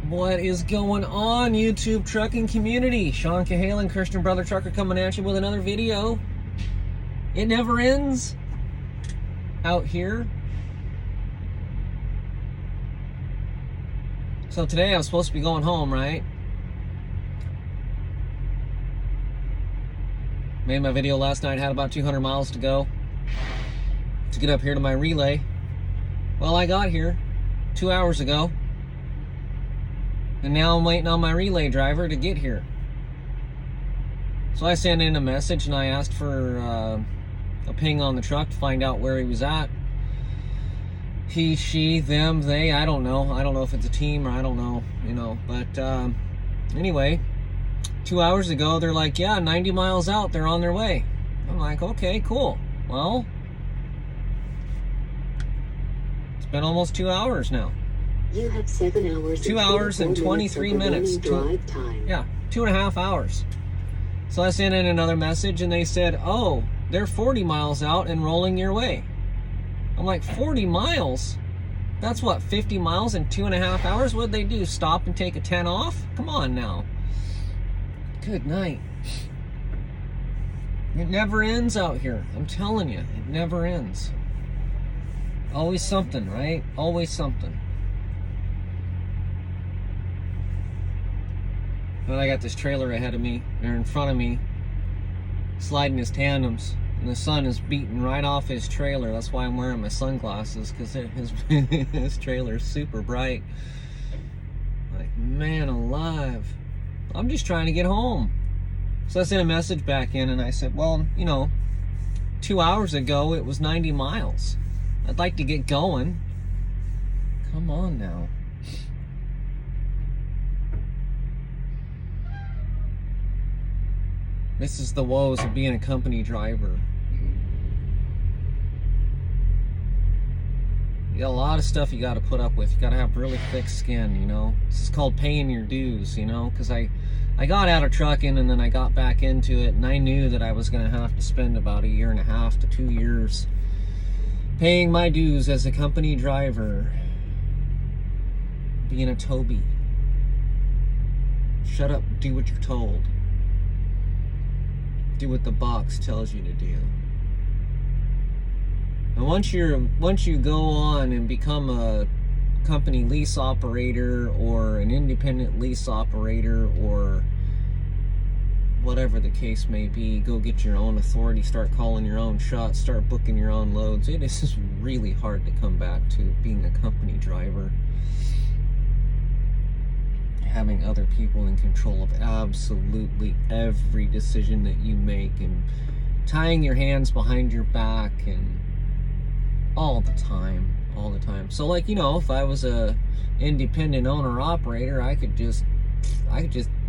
What is going on, YouTube trucking community? Sean Cahalan, Christian Brother Trucker, coming at you with another video. It never ends out here. So today I was supposed to be going home, right? Made my video last night, had about 200 miles to go to get up here to my relay. Well, I got here 2 hours ago. And now I'm waiting on my relay driver to get here. So I sent in a message and I asked for a ping on the truck to find out where he was at. He, she, them, they, I don't know. I don't know if it's a team or I don't know, you know. But anyway, 2 hours ago, they're like, yeah, 90 miles out, they're on their way. I'm like, okay, cool. Well, it's been almost 2 hours now. You have 7 hours. 2 hours and 23 minutes. Drive time. Yeah, 2.5 hours. So I sent in another message and they said, oh, they're 40 miles out and rolling your way. I'm like, 40 miles? That's what, 50 miles in 2.5 hours? What'd they do? Stop and take a 10 off? Come on now. Good night. It never ends out here. I'm telling you, it never ends. Always something, right? Always something. Then I got this trailer ahead of me, or in front of me, sliding his tandems, and the sun is beating right off his trailer. That's why I'm wearing my sunglasses, because his trailer is super bright. Like, man alive. I'm just trying to get home. So I sent a message back in, and I said, well, you know, 2 hours ago it was 90 miles. I'd like to get going. Come on now. This is the woes of being a company driver. You got a lot of stuff you got to put up with. You got to have really thick skin, you know. This is called paying your dues, you know, because I got out of trucking and then I got back into it, and I knew that I was going to have to spend about 1.5 to 2 years paying my dues as a company driver, being a Toby. Shut up, do what you're told. Do what the box tells you to do. And once you go on and become a company lease operator or an independent lease operator or whatever the case may be, go get your own authority, start calling your own shots, start booking your own loads. It is just really hard to come back to being a company driver. Having other people in control of absolutely every decision that you make, and tying your hands behind your back, and all the time. So, like, you know, if I was a independent owner operator, I could just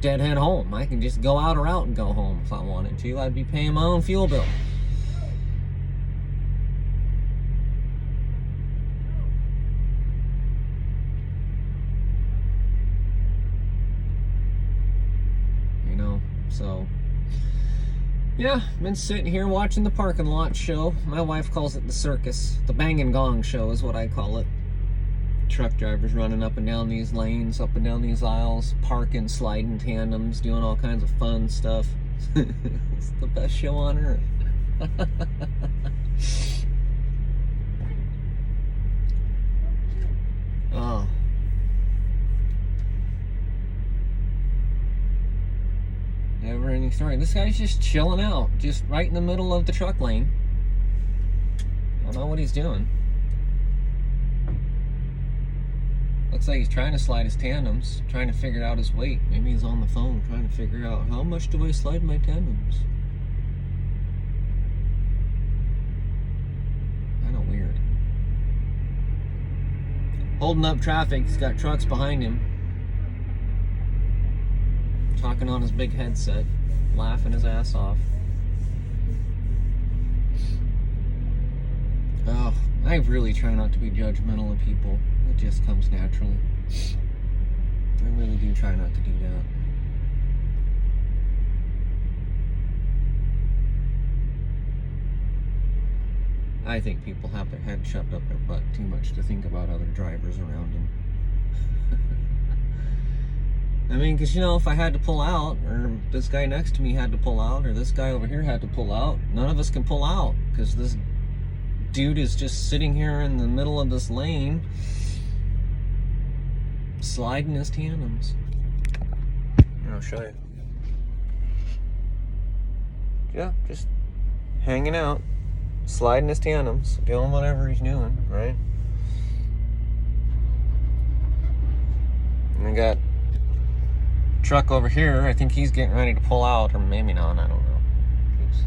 deadhead home. I can just go out or out and go home if I wanted to. I'd be paying my own fuel bill. So, yeah, been sitting here watching the parking lot show. My wife calls it the circus. The Bang and Gong show is what I call it. Truck drivers running up and down these lanes, up and down these aisles, parking, sliding tandems, doing all kinds of fun stuff. It's the best show on earth. Oh. Never ending story. This guy's just chilling out, just right in the middle of the truck lane. I don't know what he's doing. Looks like he's trying to slide his tandems, trying to figure out his weight. Maybe he's on the phone trying to figure out, how much do I slide my tandems? Kind of weird. Holding up traffic, he's got trucks behind him. Talking on his big headset, laughing his ass off. Oh, I really try not to be judgmental of people. It just comes naturally. I really do try not to do that. I think people have their head shoved up their butt too much to think about other drivers around them. I mean, because, you know, if I had to pull out, or this guy next to me had to pull out, or this guy over here had to pull out, none of us can pull out because this dude is just sitting here in the middle of this lane sliding his tandems. I'll show you. Yeah, just hanging out, sliding his tandems, doing whatever he's doing, right? And I got truck over here. I think he's getting ready to pull out, or maybe not. I don't know. Oops.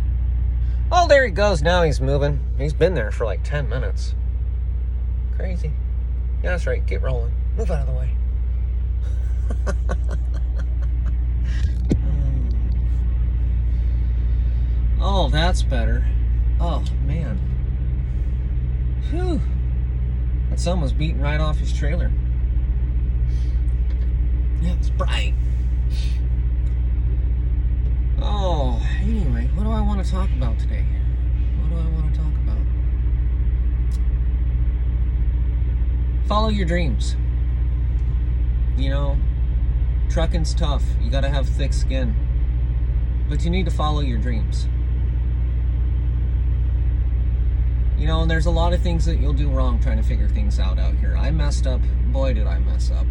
Oh, there he goes. Now he's moving. He's been there for like 10 minutes. Crazy. Yeah, that's right. Get rolling. Move out of the way. Oh, that's better. Oh, man. Whew. That sun was beating right off his trailer. Yeah, it's bright. Oh, anyway, what do I want to talk about today? What do I want to talk about? Follow your dreams. You know, trucking's tough. You gotta have thick skin. But you need to follow your dreams. You know, and there's a lot of things that you'll do wrong trying to figure things out here. I messed up. Boy, did I mess up.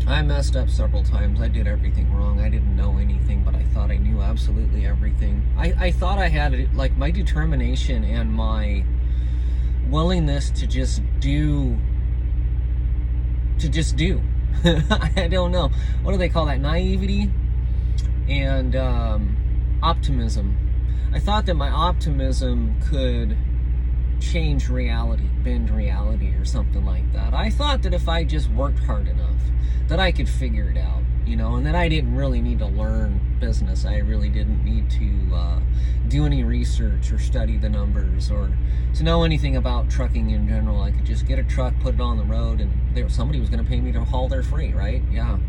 I messed up several times. I did everything wrong. I didn't know anything, but I thought I knew absolutely everything. I thought I had, like, my determination and my willingness to just do. I don't know. What do they call that? Naivety and optimism. I thought that my optimism could change reality, bend reality, or something like that. I thought that if I just worked hard enough, that I could figure it out, you know, and that I didn't really need to learn business. I really didn't need to do any research or study the numbers or to know anything about trucking in general. I could just get a truck, put it on the road, and somebody was going to pay me to haul their freight, right? Yeah.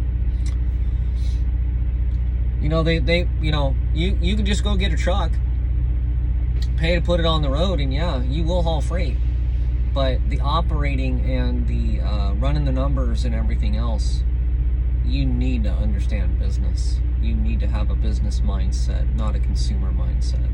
You know, you can just go get a truck, pay to put it on the road, and yeah, you will haul freight. But the operating and the running the numbers and everything else, you need to understand business. You need to have a business mindset, not a consumer mindset.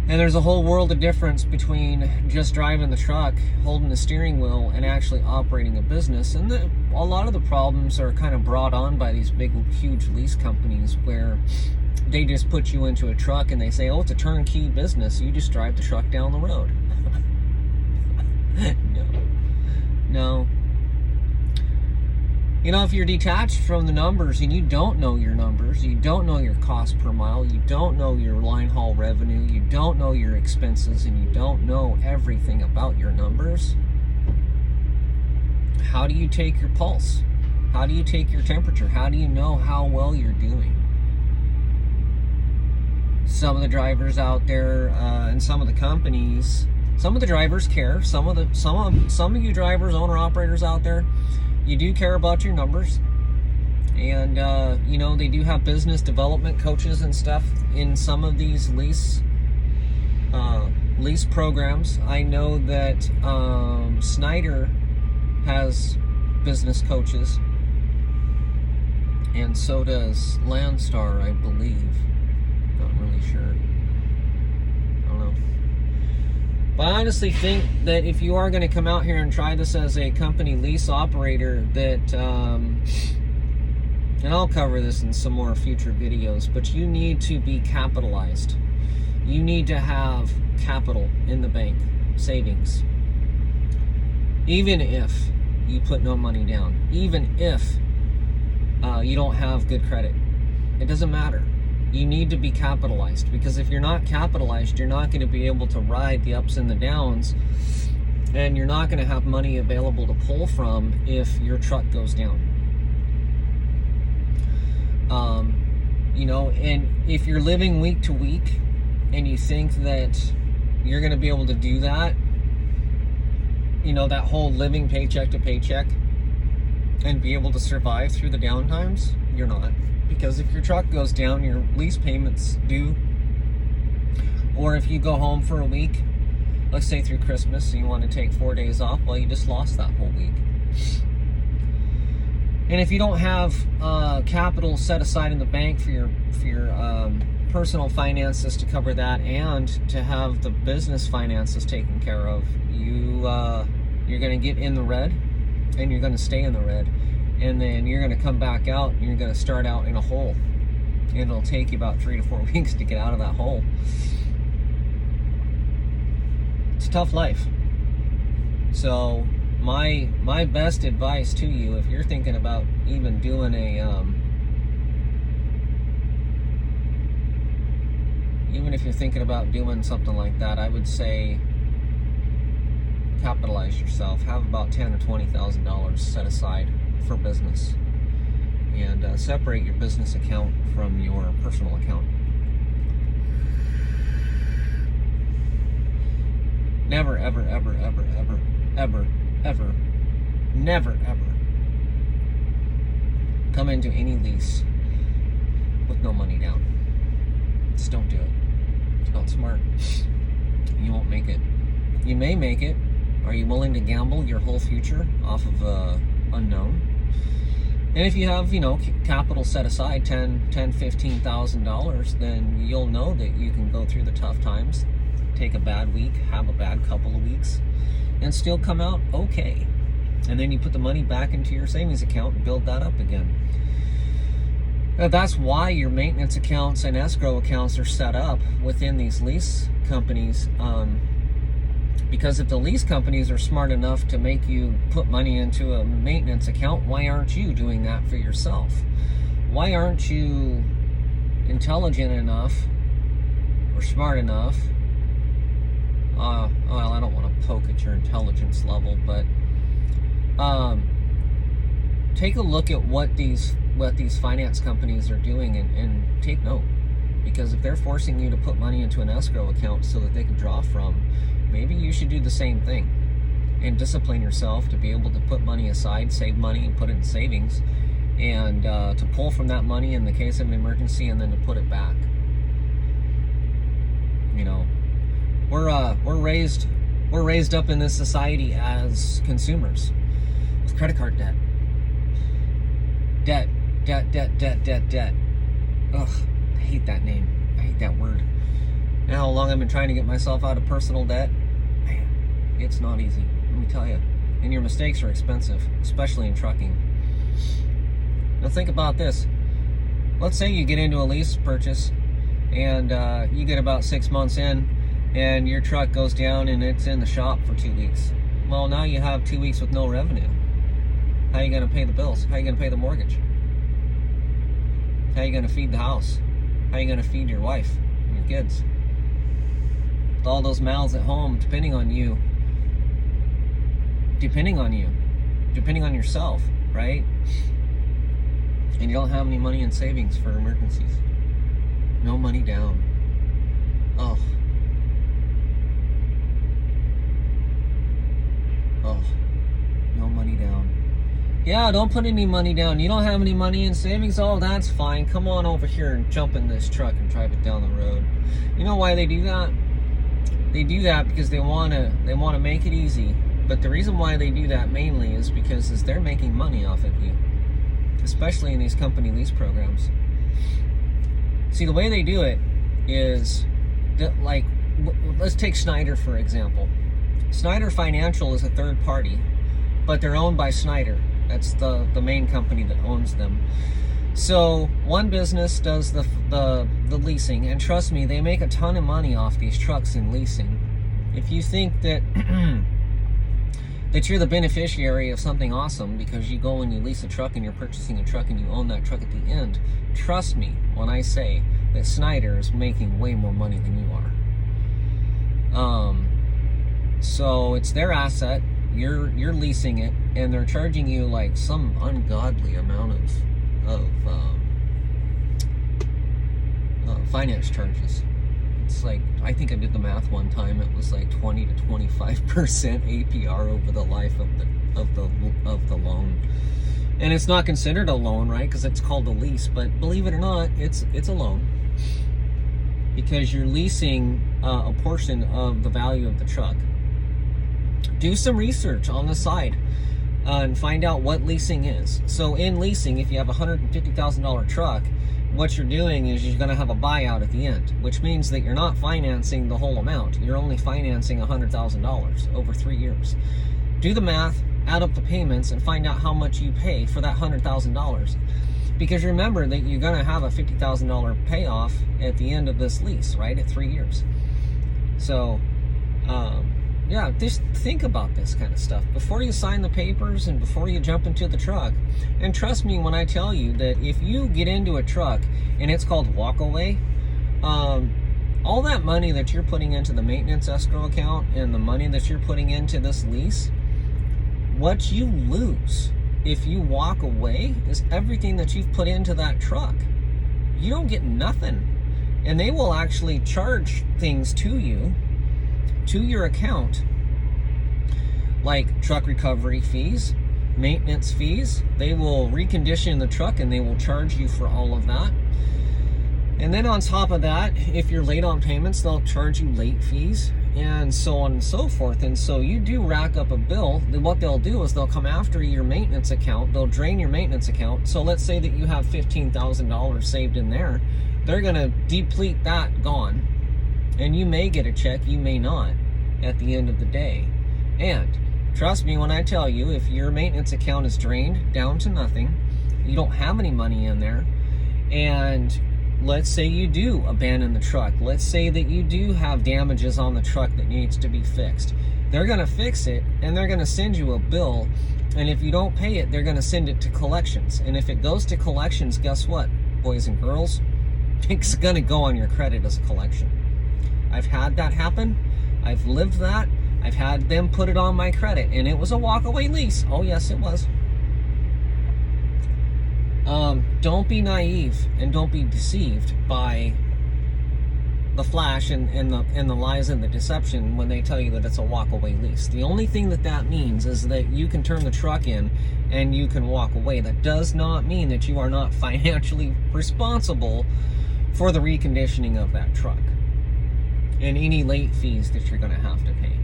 And there's a whole world of difference between just driving the truck, holding the steering wheel, and actually operating a business. And a lot of the problems are kind of brought on by these big, huge lease companies where they just put you into a truck and they say, oh, it's a turnkey business. You just drive the truck down the road. No. You know, if you're detached from the numbers and you don't know your numbers, you don't know your cost per mile, you don't know your line haul revenue, you don't know your expenses, and you don't know everything about your numbers, how do you take your pulse? How do you take your temperature? How do you know how well you're doing? Some of the drivers out there and some of the companies, some of the drivers care. Some of you drivers, owner operators out there, you do care about your numbers, and you know, they do have business development coaches and stuff in some of these lease programs. I know that Snyder has business coaches, and so does Landstar, I believe. Not really sure. I don't know. But I honestly think that if you are going to come out here and try this as a company lease operator, that, and I'll cover this in some more future videos, but you need to be capitalized. You need to have capital in the bank, savings. Even if you put no money down, even if you don't have good credit, it doesn't matter. You need to be capitalized, because if you're not capitalized, you're not going to be able to ride the ups and the downs, and you're not going to have money available to pull from if your truck goes down. You know, and if you're living week to week and you think that you're going to be able to do that, you know, that whole living paycheck to paycheck and be able to survive through the down times, you're not. Because if your truck goes down, your lease payments due. Or if you go home for a week, let's say through Christmas, and you want to take 4 days off, well, you just lost that whole week. And if you don't have capital set aside in the bank for your personal finances to cover that, and to have the business finances taken care of, you're going to get in the red, and you're going to stay in the red, and then you're going to come back out, and you're going to start out in a hole, and it'll take you about 3 to 4 weeks to get out of that hole. It's a tough life. So my best advice to you, if you're thinking about even doing even if you're thinking about doing something like that, I would say capitalize yourself. Have about $10,000 or $20,000 set aside for business, and separate your business account from your personal account. Never, ever, ever, ever, ever, ever, ever, never, ever come into any lease with no money down. Just don't do it. It's not smart. You won't make it. You may make it. Are you willing to gamble your whole future off of unknown? And if you have, capital set aside, $10,000, $15,000, then you'll know that you can go through the tough times, take a bad week, have a bad couple of weeks, and still come out okay. And then you put the money back into your savings account and build that up again. That's why your maintenance accounts and escrow accounts are set up within these lease companies. Because if the lease companies are smart enough to make you put money into a maintenance account, why aren't you doing that for yourself? Why aren't you intelligent enough or smart enough? Well, I don't want to poke at your intelligence level, but take a look at what these finance companies are doing, and take note. Because if they're forcing you to put money into an escrow account so that they can draw from, maybe you should do the same thing and discipline yourself to be able to put money aside, save money, and put it in savings, and to pull from that money in the case of an emergency, and then to put it back. We're raised up in this society as consumers with credit card debt. Debt. Ugh, I hate that name. I hate that word. You know how long I've been trying to get myself out of personal debt? Man, it's not easy, let me tell you. And your mistakes are expensive, especially in trucking. Now think about this. Let's say you get into a lease purchase, and you get about 6 months in, and your truck goes down and it's in the shop for 2 weeks. Well, now you have 2 weeks with no revenue. How are you going to pay the bills? How are you going to pay the mortgage? How are you going to feed the house? How are you going to feed your wife and your kids? With all those mouths at home depending on you, depending on yourself, right? And you don't have any money in savings for emergencies. No money down. Oh, no money down. Yeah, don't put any money down. You don't have any money in savings? Oh, that's fine. Come on over here and jump in this truck and drive it down the road. You know why they do that? They do that because they want to make it easy. But the reason why they do that mainly is because they're making money off of you, especially in these company lease programs. See, the way they do it is that, like, let's take Schneider for example. Schneider Financial is a third party, but they're owned by Schneider. That's the main company that owns them. So one business does the leasing, and trust me, they make a ton of money off these trucks in leasing. If you think that that you're the beneficiary of something awesome because you go and you lease a truck and you're purchasing a truck and you own that truck at the end, trust me when I say that Schneider is making way more money than you are. So it's their asset. You're leasing it, and they're charging you like some ungodly amount of finance charges. It's like, I think I did the math one time. It was like 20 to 25% APR over the life of the loan, and it's not considered a loan, right? Because it's called a lease. But believe it or not, it's a loan because you're leasing a portion of the value of the truck. Do some research on the side. and find out what leasing is. So in leasing, if you have a $150,000 truck, what you're doing is you're going to have a buyout at the end, which means that you're not financing the whole amount. You're only financing $100,000 over 3 years. Do the math, add up the payments, and find out how much you pay for that $100,000. Because remember that you're going to have a $50,000 payoff at the end of this lease, right? At 3 years. So, yeah, just think about this kind of stuff before you sign the papers and before you jump into the truck. And trust me when I tell you that if you get into a truck and it's called walkaway, all that money that you're putting into the maintenance escrow account and the money that you're putting into this lease, what you lose if you walk away is everything that you've put into that truck. You don't get nothing. And they will actually charge things to you, to your account, like truck recovery fees, maintenance fees. They will recondition the truck and they will charge you for all of that. And then on top of that, if you're late on payments, they'll charge you late fees and so on and so forth. And so you do rack up a bill. Then what they'll do is they'll come after your maintenance account. They'll drain your maintenance account. So let's say that you have $15,000 saved in there. They're going to deplete that, gone. And you may get a check, you may not, at the end of the day. And trust me when I tell you, if your maintenance account is drained down to nothing, you don't have any money in there, and let's say you do abandon the truck, let's say that you do have damages on the truck that needs to be fixed, they're going to fix it and they're going to send you a bill, and if you don't pay it, they're going to send it to collections. And if it goes to collections, guess what, boys and girls? It's going to go on your credit as a collection. I've had that happen. I've lived that. I've had them put it on my credit, and it was a walkaway lease. Oh yes, it was. Don't be naive and don't be deceived by the flash and the lies and the deception when they tell you that it's a walkaway lease. The only thing that means is that you can turn the truck in and you can walk away. That does not mean that you are not financially responsible for the reconditioning of that truck and any late fees that you're going to have to pay.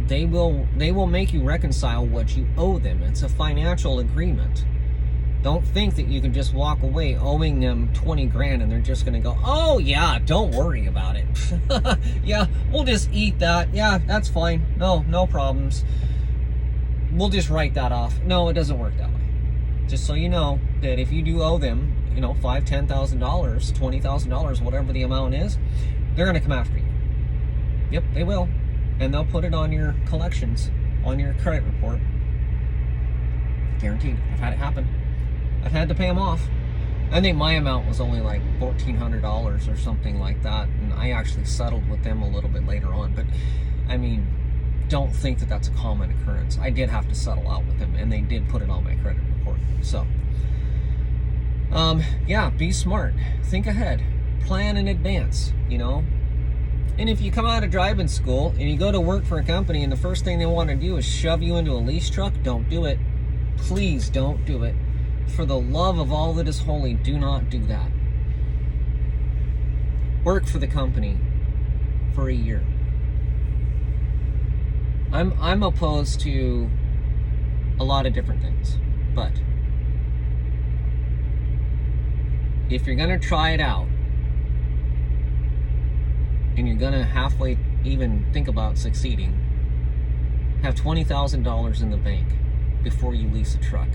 They will make you reconcile what you owe them. It's a financial agreement. Don't think that you can just walk away owing them 20 grand and they're just going to go, oh yeah, don't worry about it. Yeah, we'll just eat that. Yeah, that's fine. No problems. We'll just write that off. No, it doesn't work that way. Just so you know that if you do owe them, $5,000, $10,000, $20,000, whatever the amount is, they're going to come after you. Yep, they will. And they'll put it on your collections, on your credit report. Guaranteed. I've had it happen. I've had to pay them off. I think my amount was only like $1,400 or something like that, and I actually settled with them a little bit later on. But I mean, don't think that that's a common occurrence. I did have to settle out with them, and they did put it on my credit report. So, yeah, be smart. Think ahead. Plan in advance, And if you come out of driving school and you go to work for a company and the first thing they want to do is shove you into a lease truck, don't do it. Please don't do it. For the love of all that is holy, do not do that. Work for the company for a year. I'm opposed to a lot of different things, but if you're going to try it out and you're going to halfway even think about succeeding, have $20,000 in the bank before you lease a truck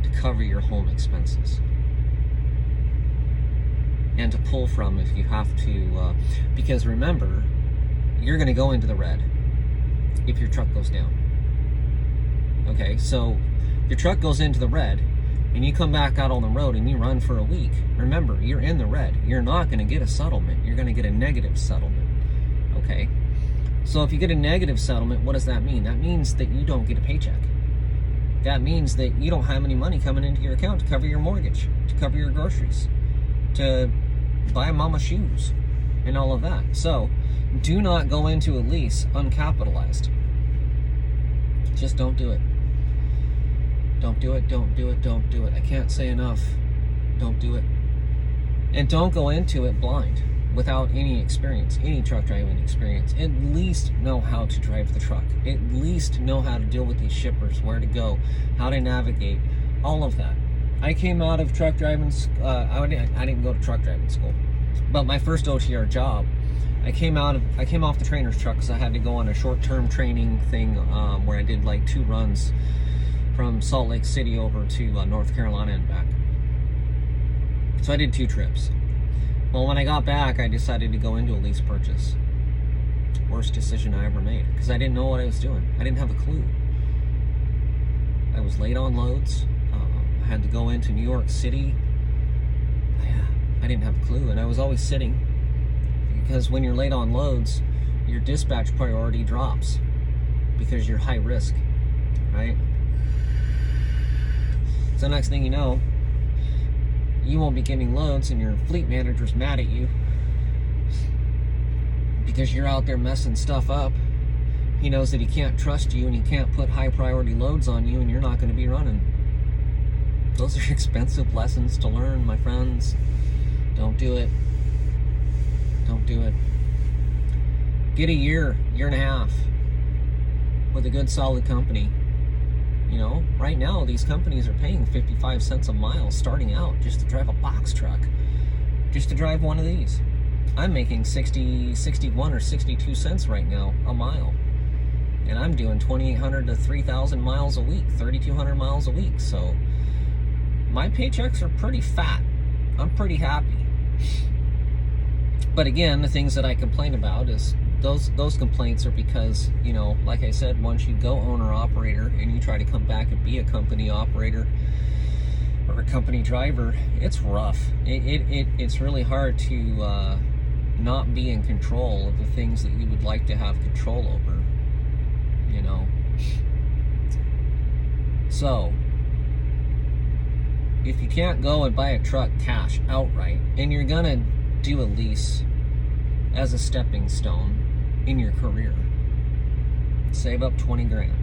to cover your home expenses and to pull from if you have to, because remember, you're going to go into the red if your truck goes down. Okay, so your truck goes into the red and you come back out on the road and you run for a week. Remember, you're in the red. You're not going to get a settlement. You're going to get a negative settlement. Okay, so if you get a negative settlement, what does that mean? That means that you don't get a paycheck. That means that you don't have any money coming into your account to cover your mortgage, to cover your groceries, to buy mama shoes, and all of that. So, do not go into a lease uncapitalized. Just don't do it. Don't do it, don't do it, don't do it. I can't say enough. Don't do it. And don't go into it blind. without any experience, any truck driving experience, at least know how to drive the truck. At least know how to deal with these shippers, where to go, how to navigate, all of that. I came out of truck driving, I didn't go to truck driving school, but my first OTR job, I came off the trainer's truck because I had to go on a short-term training thing where I did like 2 runs from Salt Lake City over to North Carolina and back. So I did 2 trips. Well, when I got back, I decided to go into a lease purchase. Worst decision I ever made because I didn't know what I was doing. I didn't have a clue. I was late on loads. I had to go into New York City. I didn't have a clue, and I was always sitting because when you're late on loads, your dispatch priority drops because you're high risk, right? So next thing you know, you won't be getting loads and your fleet manager's mad at you because you're out there messing stuff up. He knows that he can't trust you and he can't put high priority loads on you and you're not going to be running. Those are expensive lessons to learn, my friends. Don't do it. Don't do it. Get a year and a half with a good solid company. You know, right now these companies are paying 55 cents a mile starting out just to drive a box truck. Just to drive one of these. I'm making 61 or 62 cents right now a mile. And I'm doing 2,800 to 3,000 miles a week, 3,200 miles a week. So my paychecks are pretty fat. I'm pretty happy. But again, the things that I complain about is those complaints are because, you know, like I said, once you go owner-operator and you try to come back and be a company operator or a company driver, it's rough. It's really hard to not be in control of the things that you would like to have control over, you know. So, if you can't go and buy a truck cash outright, and you're gonna do a lease as a stepping stone in your career, save up 20 grand.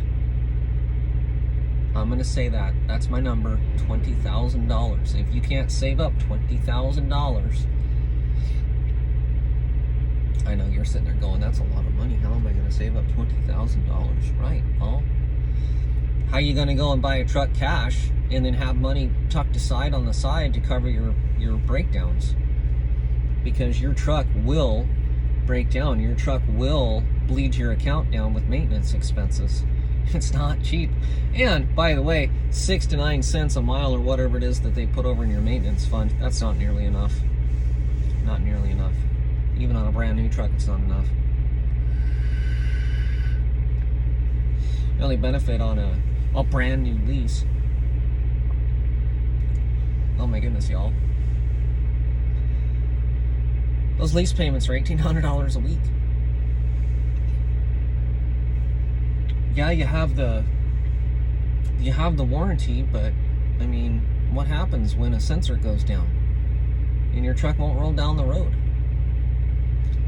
I'm gonna say that. That's my number, $20,000. If you can't save up $20,000, I know you're sitting there going, that's a lot of money. How am I gonna save up $20,000? Right, well, how are you gonna go and buy a truck cash and then have money tucked aside on the side to cover your breakdowns? Because your truck will break down. Your truck will bleed your account down with maintenance expenses. It's not cheap. And by the way, 6 to 9 cents a mile or whatever it is that they put over in your maintenance fund, that's not nearly enough. Not nearly enough. Even on a brand new truck, it's not enough. You only benefit on a brand new lease. Oh my goodness, y'all. Those lease payments are $1,800 a week. Yeah, you have the warranty, but I mean, what happens when a sensor goes down and your truck won't roll down the road?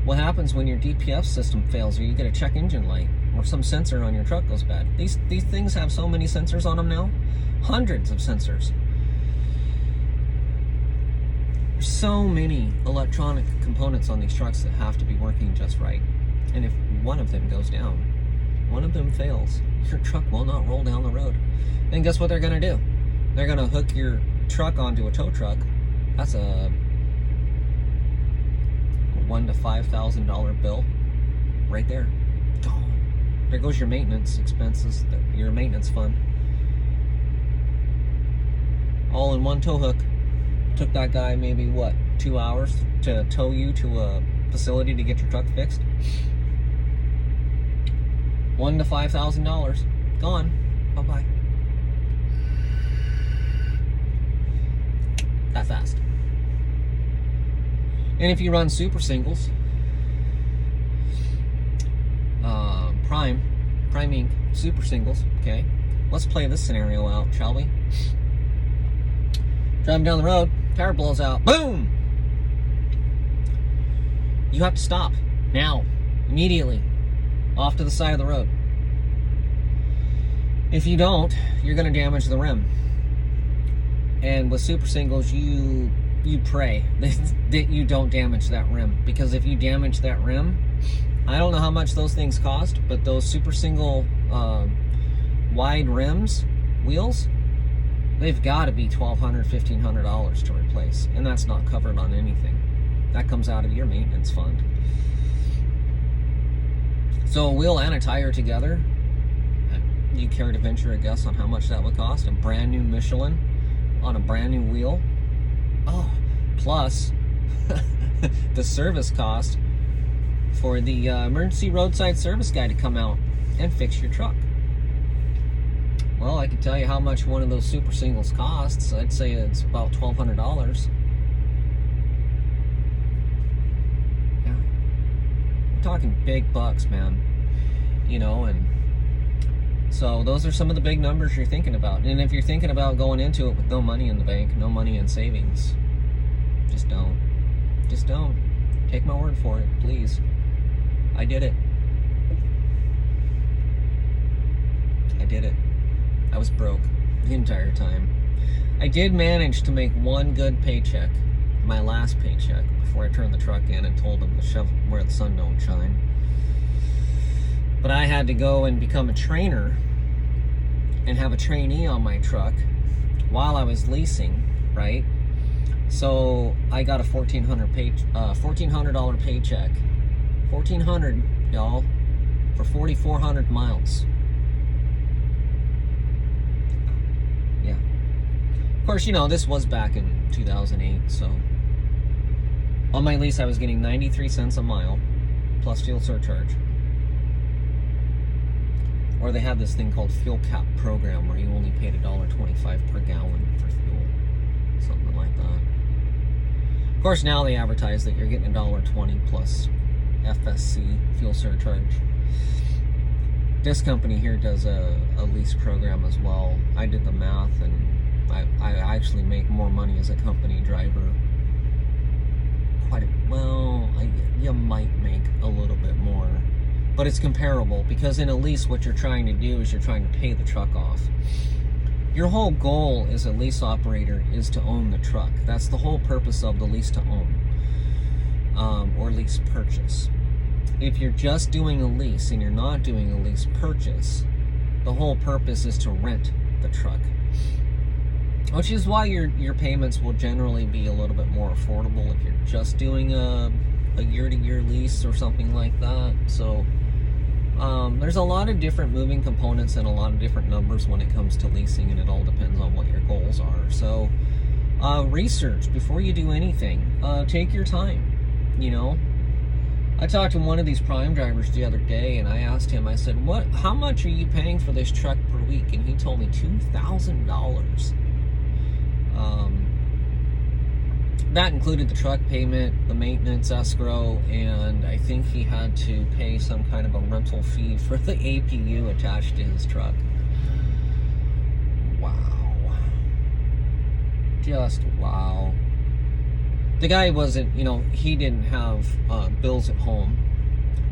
What happens when your DPF system fails or you get a check engine light or some sensor on your truck goes bad? These things have so many sensors on them now. Hundreds of sensors. There's so many electronic components on these trucks that have to be working just right. And if one of them goes down, one of them fails, your truck will not roll down the road. Then guess what they're gonna do? They're gonna hook your truck onto a tow truck. That's a $1,000 to $5,000 bill right there. Gone. There goes your maintenance expenses, your maintenance fund. All in one tow hook. Took that guy maybe, what, 2 hours to tow you to a facility to get your truck fixed? $1,000 to $5,000. Gone. Bye-bye. That fast. And if you run super singles, Prime Inc., super singles, okay? Let's play this scenario out, shall we? Driving down the road, tire blows out, boom! You have to stop, now, immediately, off to the side of the road. If you don't, you're gonna damage the rim. And with super singles, you you pray that you don't damage that rim, because if you damage that rim, I don't know how much those things cost, but those super single wide rims, wheels, they've got to be $1,200, $1,500 to replace, and that's not covered on anything. That comes out of your maintenance fund. So a wheel and a tire together, you care to venture a guess on how much that would cost? A brand new Michelin on a brand new wheel? Oh, plus the service cost for the emergency roadside service guy to come out and fix your truck. Well, I can tell you how much one of those super singles costs. I'd say it's about $1,200. Yeah. We're talking big bucks, man. You know, and so those are some of the big numbers you're thinking about. And if you're thinking about going into it with no money in the bank, no money in savings, just don't. Just don't. Take my word for it, please. I did it. I did it. I was broke the entire time. I did manage to make one good paycheck, my last paycheck, before I turned the truck in and told them to shove where the sun don't shine. But I had to go and become a trainer and have a trainee on my truck while I was leasing, right? So I got a $1,400 paycheck. $1,400, y'all, for 4,400 miles. Yeah. Of course, you know, this was back in 2008, so on my lease I was getting 93 cents a mile plus fuel surcharge. Or they had this thing called fuel cap program where you only paid $1.25 per gallon for fuel. Something like that. Of course, now they advertise that you're getting $1.20 plus FSC fuel surcharge. This company here does a lease program as well. I did the math, and I actually make more money as a company driver. You might make a little bit more. But it's comparable, because in a lease what you're trying to do is you're trying to pay the truck off. Your whole goal as a lease operator is to own the truck. That's the whole purpose of the lease to own, or lease purchase. If you're just doing a lease and you're not doing a lease purchase, the whole purpose is to rent the truck. Which is why your payments will generally be a little bit more affordable if you're just doing a year-to-year lease or something like that. So there's a lot of different moving components and a lot of different numbers when it comes to leasing, and it all depends on what your goals are. So research before you do anything. Take your time, you know. I talked to one of these Prime drivers the other day, and I asked him, I said, how much are you paying for this truck per week? And he told me $2,000. That included the truck payment, the maintenance escrow, and I think he had to pay some kind of a rental fee for the APU attached to his truck. Wow. Just wow. The guy wasn't, you know, he didn't have bills at home,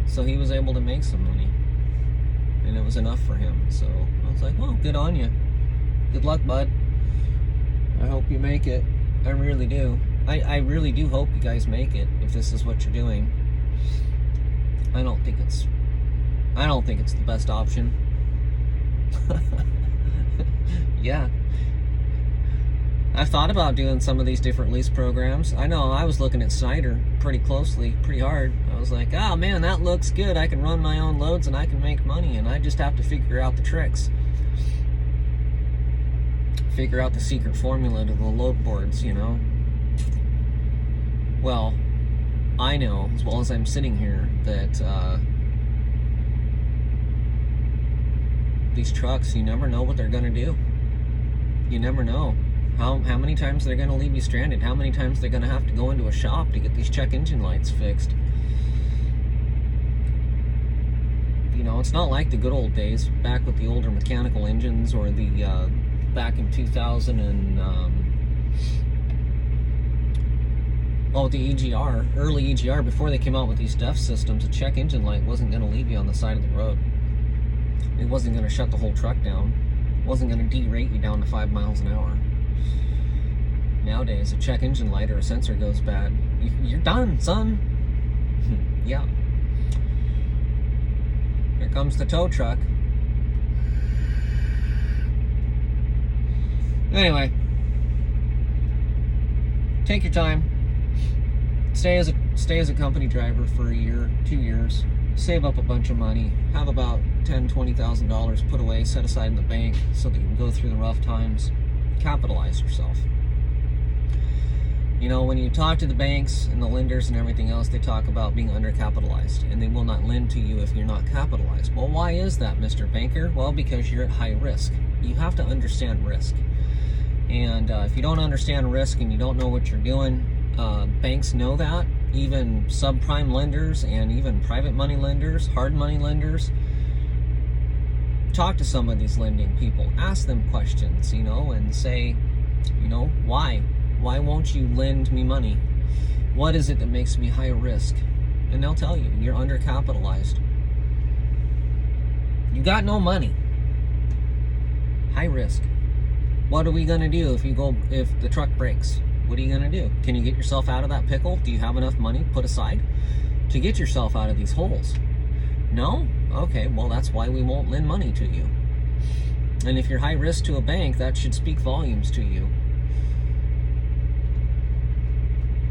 so he was able to make some money, and it was enough for him. So I was like, well, good on you. Good luck, bud. I hope you make it. I really do. I really do hope you guys make it if this is what you're doing. I don't think it's the best option. Yeah. I've thought about doing some of these different lease programs. I know I was looking at Snyder pretty closely, pretty hard. I was like, oh man, that looks good. I can run my own loads and I can make money, and I just have to figure out the tricks. Figure out the secret formula to the load boards, you know. Well, I know, as well as I'm sitting here, that these trucks, you never know what they're going to do. You never know how many times they're going to leave you stranded, how many times they're going to have to go into a shop to get these check engine lights fixed. You know, it's not like the good old days, back with the older mechanical engines, or the back in 2000 and the EGR, early EGR, before they came out with these DEF systems, a check engine light wasn't going to leave you on the side of the road. It wasn't going to shut the whole truck down. It wasn't going to derate you down to 5 miles an hour. Nowadays, a check engine light or a sensor goes bad, you're done, son. Yeah. Here comes the tow truck. Anyway, take your time. Stay as a company driver for a year, 2 years. Save up a bunch of money. Have about $10,000, $20,000 put away, set aside in the bank so that you can go through the rough times. Capitalize yourself. You know, when you talk to the banks and the lenders and everything else, they talk about being undercapitalized, and they will not lend to you if you're not capitalized. Well, why is that, Mr. Banker? Well, because you're at high risk. You have to understand risk. And if you don't understand risk and you don't know what you're doing, banks know that. Even subprime lenders and even private money lenders, hard money lenders. Talk to some of these lending people. Ask them questions, you know, and say, you know, why? Why won't you lend me money? What is it that makes me high risk? And they'll tell you, you're undercapitalized. You got no money. High risk. What are we going to do if the truck breaks? What are you going to do? Can you get yourself out of that pickle? Do you have enough money put aside to get yourself out of these holes? No? Okay, well, that's why we won't lend money to you. And if you're high risk to a bank, that should speak volumes to you.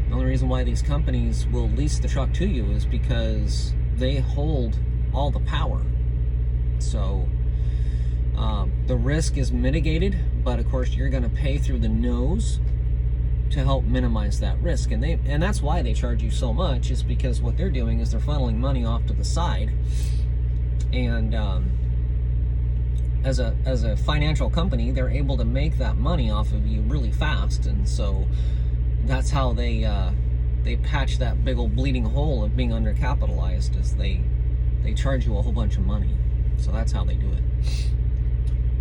The only reason why these companies will lease the truck to you is because they hold all the power. So the risk is mitigated, but of course you're going to pay through the nose to help minimize that risk. And that's why they charge you so much, is because what they're doing is they're funneling money off to the side. And as a financial company, they're able to make that money off of you really fast. And so that's how they patch that big old bleeding hole of being undercapitalized, is they charge you a whole bunch of money. So that's how they do it.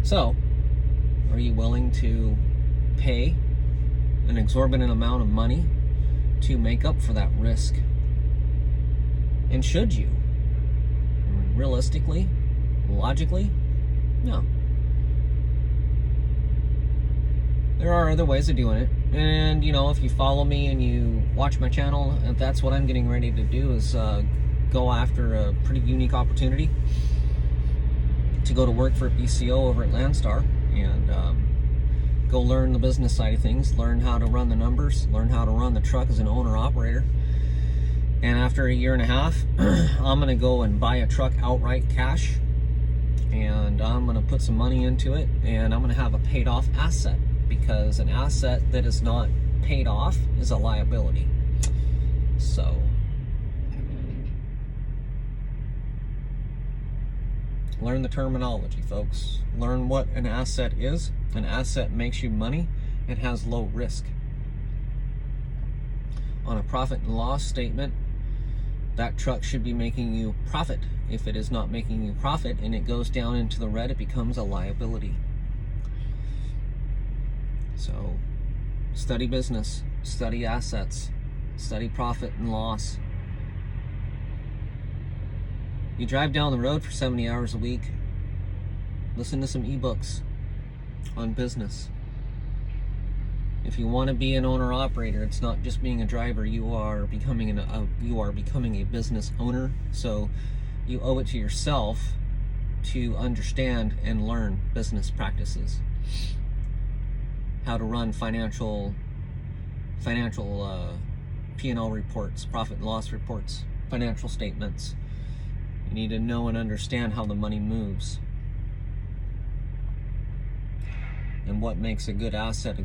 So, are you willing to pay an exorbitant amount of money to make up for that risk? And should you? Realistically? Logically? No. There are other ways of doing it. And, you know, if you follow me and you watch my channel, that's what I'm getting ready to do, is go after a pretty unique opportunity to go to work for a PCO over at Landstar and go learn the business side of things, learn how to run the numbers, learn how to run the truck as an owner-operator. And after a year and a half, I'm going to go and buy a truck outright cash, and I'm going to put some money into it, and I'm going to have a paid-off asset, because an asset that is not paid off is a liability. So learn the terminology, folks. Learn what an asset is. An asset makes you money. It has low risk. On a profit and loss statement, that truck should be making you profit. If it is not making you profit and it goes down into the red, it becomes a liability. So study business, study assets, study profit and loss. You drive down the road for 70 hours a week, listen to some ebooks on business. If you want to be an owner-operator, it's not just being a driver. You are becoming a business owner. So you owe it to yourself to understand and learn business practices, how to run financial P&L reports, profit and loss reports, financial statements. You need to know and understand how the money moves, and what makes a good asset,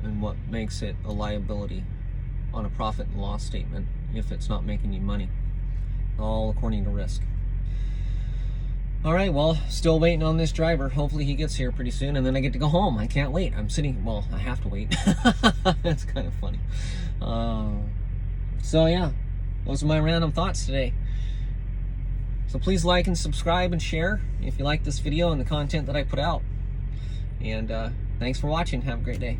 and what makes it a liability on a profit and loss statement if it's not making you money. All according to risk. All right, well, still waiting on this driver. Hopefully he gets here pretty soon, and then I get to go home. I can't wait. I have to wait. That's kind of funny. So yeah, those are my random thoughts today. So please like and subscribe and share if you like this video and the content that I put out. And thanks for watching. Have a great day.